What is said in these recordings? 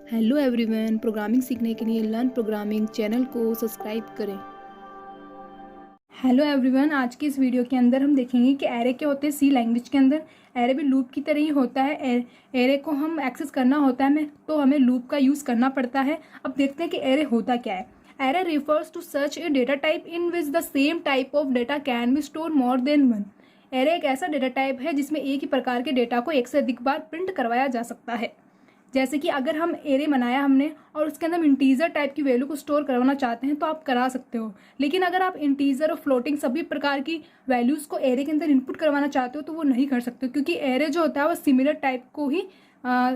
Hello everyone, programming सीखने के लिए लर्न प्रोग्रामिंग चैनल को सब्सक्राइब करें। हेलो एवरीवन, आज की इस वीडियो के अंदर हम देखेंगे कि एरे क्या होते हैं। सी लैंग्वेज के अंदर एरे भी लूप की तरह ही होता है। एरे को हम एक्सेस करना होता है तो हमें लूप का यूज़ करना पड़ता है। अब देखते हैं कि एरे होता क्या है। Array refers to such a data type in which the same type of data can be store more than one. Array एक ऐसा डेटा टाइप है जिसमें एक ही प्रकार के डेटा को एक से अधिक बार प्रिंट करवाया जा सकता है। जैसे कि अगर हम एरे बनाया हमने और उसके अंदर हम इंटीजर टाइप की वैल्यू को स्टोर करवाना चाहते हैं तो आप करा सकते हो। लेकिन अगर आप इंटीजर और फ्लोटिंग सभी प्रकार की वैल्यूज़ को एरे के अंदर इनपुट करवाना चाहते हो तो वो नहीं कर सकते, क्योंकि एरे जो होता है वो सिमिलर टाइप को ही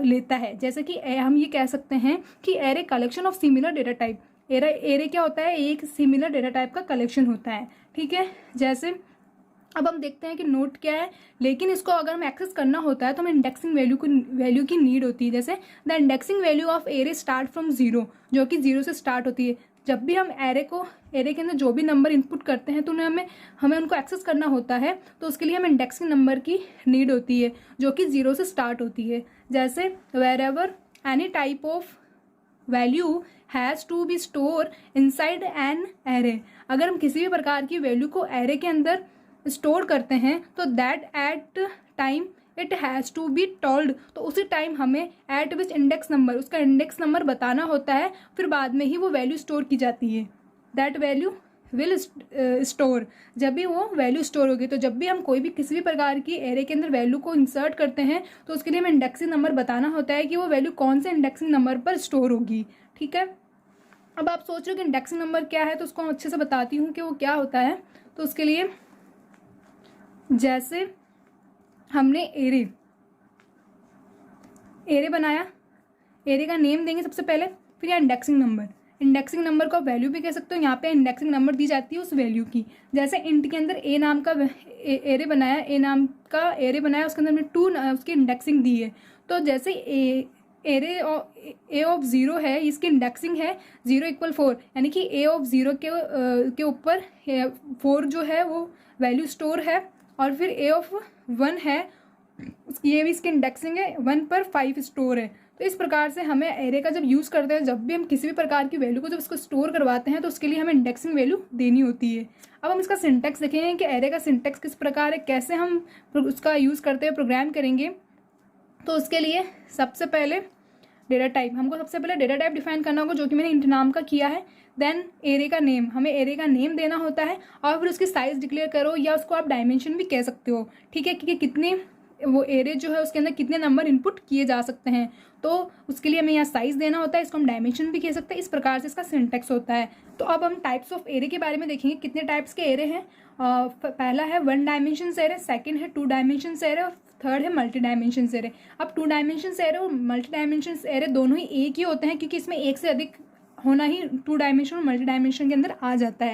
लेता है। जैसे कि हम ये कह सकते हैं कि array collection of similar data type. Array क्या होता है, एक सिमिलर डेटा टाइप का कलेक्शन होता है। ठीक है, जैसे अब हम देखते हैं कि नोट क्या है। लेकिन इसको अगर हम एक्सेस करना होता है तो हमें इंडेक्सिंग वैल्यू की नीड होती है। जैसे the indexing value of array start from zero, जो कि जीरो से स्टार्ट होती है। जब भी हम एरे के अंदर जो भी नंबर इनपुट करते हैं तो हमें उनको एक्सेस करना होता है, तो उसके लिए हमें इंडेक्सिंग नंबर की नीड होती है जो कि जीरो से स्टार्ट होती है। जैसे wherever any type of value has to be store inside an array. अगर हम किसी भी प्रकार की वैल्यू को एरे के अंदर स्टोर करते हैं तो that at time it has to be told, तो उसी टाइम हमें एट विच इंडेक्स नंबर, उसका इंडेक्स नंबर बताना होता है। फिर बाद में ही वो वैल्यू स्टोर की जाती है। दैट वैल्यू विल स्टोर, जब भी वो वैल्यू स्टोर होगी। तो जब भी हम कोई भी किसी भी प्रकार की एरे के अंदर वैल्यू को इंसर्ट करते हैं तो उसके लिए हमें इंडेक्सिंग नंबर बताना होता है कि वो वैल्यू कौन से इंडेक्सिंग नंबर पर स्टोर होगी। ठीक है, अब आप सोच रहे हो कि इंडेक्सिंग नंबर क्या है, तो उसको हम अच्छे से बताती हूँ कि वो क्या होता है। तो उसके लिए जैसे हमने एरे बनाया, एरे का नेम देंगे सबसे पहले, फिर यहाँ इंडेक्सिंग नंबर को वैल्यू भी कह सकते हो। यहाँ पे इंडेक्सिंग नंबर दी जाती है उस वैल्यू की। जैसे इंट के अंदर ए नाम का एरे बनाया, उसके अंदर हमने टू उसकी इंडेक्सिंग दी है। तो जैसे ए ऑफ जीरो है, इसकी इंडेक्सिंग है 0 = 4, यानी कि ए ऑफ जीरो के ऊपर 4 जो है वो वैल्यू स्टोर है। और फिर ए ऑफ 1 है, ये भी इसकी इंडेक्सिंग है 1 पर 5 स्टोर है। तो इस प्रकार से हमें एरे का जब यूज़ करते हैं, जब भी हम किसी भी प्रकार की वैल्यू को जब इसको स्टोर करवाते हैं तो उसके लिए हमें इंडेक्सिंग वैल्यू देनी होती है। अब हम इसका सिंटेक्स देखेंगे कि एरे का सिंटेक्स किस प्रकार है, कैसे हम उसका यूज़ करते हुए प्रोग्राम करेंगे। तो उसके लिए सबसे पहले हमको सबसे पहले डेटा टाइप डिफाइन करना होगा, जो कि मैंने इंट नाम का किया है। देन एरे का नेम, हमें एरे का नेम देना होता है। और फिर उसकी साइज डिक्लेयर करो, या उसको आप डायमेंशन भी कह सकते हो। ठीक है, कि कितने वो एरे जो है उसके अंदर कितने नंबर इनपुट किए जा सकते हैं, तो उसके लिए हमें यहाँ साइज देना होता है। इसको हम डायमेंशन भी कह सकते हैं। इस प्रकार से इसका सिंटेक्स होता है। तो अब हम टाइप्स ऑफ एरे के बारे में देखेंगे, कितने टाइप्स के एरे हैं। पहला है 1 डायमेंशन एरे, सेकेंड है 2 डायमेंशन एरे, और थर्ड है मल्टी डायमेंशन एरे। अब 2 डायमेंशन एरे और मल्टी डायमेंशन एरे दोनों ही एक ही होते हैं, क्योंकि इसमें एक से अधिक होना ही 2 डायमेंशन और मल्टी डायमेंशन के अंदर आ जाता है।